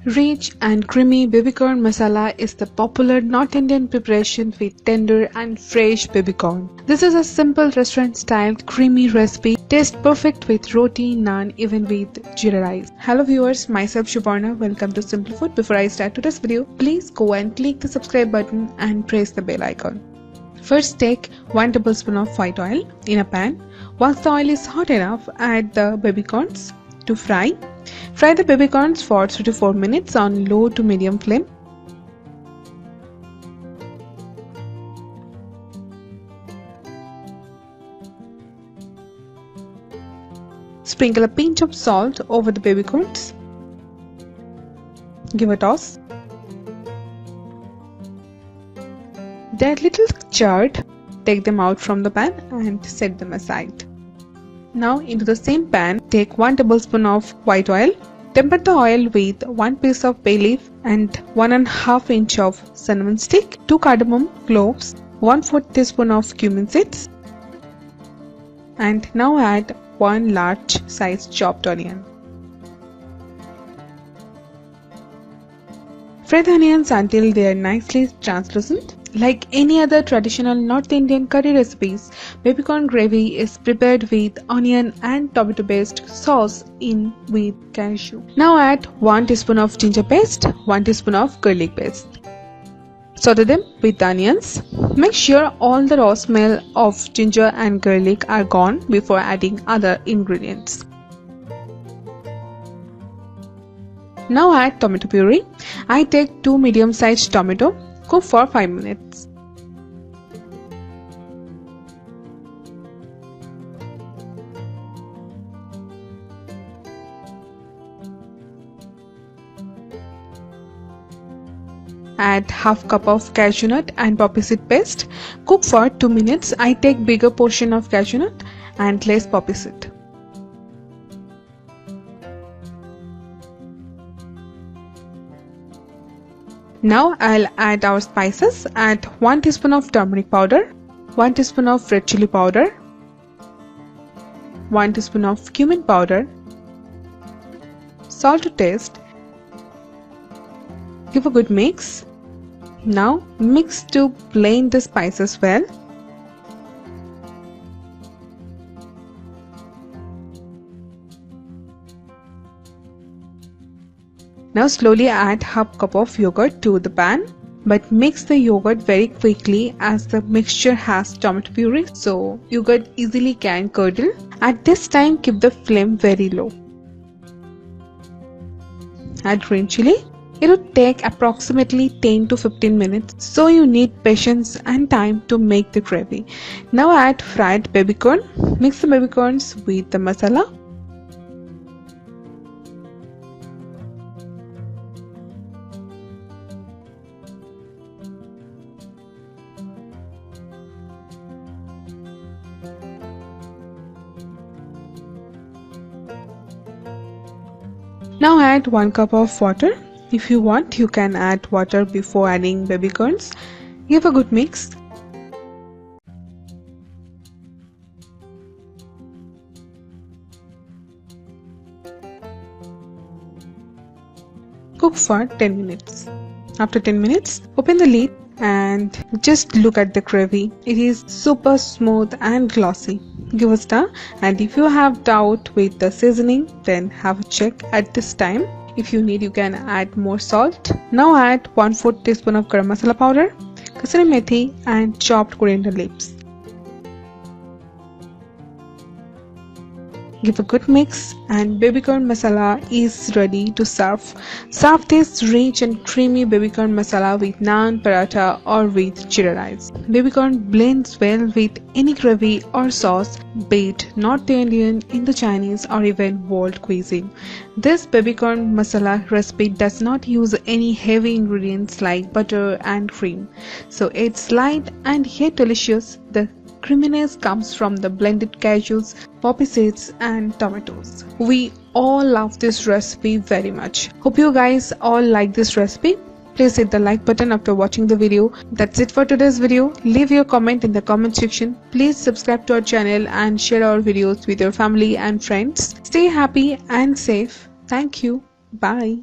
Rich and creamy baby corn masala is the popular North Indian preparation with tender and fresh baby corn. This is a simple restaurant-style creamy recipe. Tastes perfect with roti, naan, even with jeera rice. Hello viewers, myself Shubarna. Welcome to Simple Food. Before I start today's video, please go and click the subscribe button and press the bell icon. First, take 1 tablespoon of white oil in a pan. Once the oil is hot enough, add the baby corns to fry. Fry the baby corns for 3 to 4 minutes on low to medium flame. Sprinkle a pinch of salt over the baby corns. Give a toss. They are little charred. Take them out from the pan and set them aside. Now into the same pan, take 1 tablespoon of white oil. Temper the oil with 1 piece of bay leaf and 1½ inch of cinnamon stick, 2 cardamom cloves, 1/4 teaspoon of cumin seeds, and now add 1 large size chopped onion. Fry the onions until they are nicely translucent. Like any other traditional North Indian curry recipes, baby corn gravy is prepared with onion and tomato based sauce in with cashew. Now add 1 teaspoon of ginger paste, 1 teaspoon of garlic paste. Saute them with the onions. Make sure all the raw smell of ginger and garlic are gone before adding other ingredients. Now add tomato puree. I take 2 medium-sized tomato. Cook for 5 minutes. Add ½ cup of cashew nut and poppy seed paste. Cook for 2 minutes. I take bigger portion of cashew nut and less poppy seed. Now I'll add our spices. Add 1 teaspoon of turmeric powder, 1 teaspoon of red chili powder, 1 teaspoon of cumin powder, salt to taste. Give a good mix. Now mix to blend the spices well. Now slowly add ½ cup of yogurt to the pan, but mix the yogurt very quickly as the mixture has tomato puree, so yogurt easily can curdle. At this time, keep the flame very low. Add green chili. It will take approximately 10 to 15 minutes, so you need patience and time to make the gravy. Now add fried baby corn. Mix the baby corns with the masala. Now add 1 cup of water. If you want, you can add water before adding baby corns. Give a good mix. Cook for 10 minutes. After 10 minutes, open the lid and just look at the gravy. It is super smooth and glossy. Give a stir, and if you have doubt with the seasoning, then have a check at this time. If you need, you can add more salt. Now add 1/4 teaspoon of garam masala powder, kasuri methi and chopped coriander leaves. Give a good mix and baby corn masala is ready to serve. Serve this rich and creamy baby corn masala with naan, paratha or with jeera rice. Baby corn blends well with any gravy or sauce, be it North Indian, Indo-Chinese or even world cuisine. This baby corn masala recipe does not use any heavy ingredients like butter and cream, so it's light and yet delicious. The creaminess comes from the blended cashews, poppy seeds and tomatoes. We all love this recipe very much. Hope you guys all like this recipe. Please hit the like button after watching the video. That's it for today's video. Leave your comment in the comment section. Please subscribe to our channel and share our videos with your family and friends. Stay happy and safe. Thank you. Bye.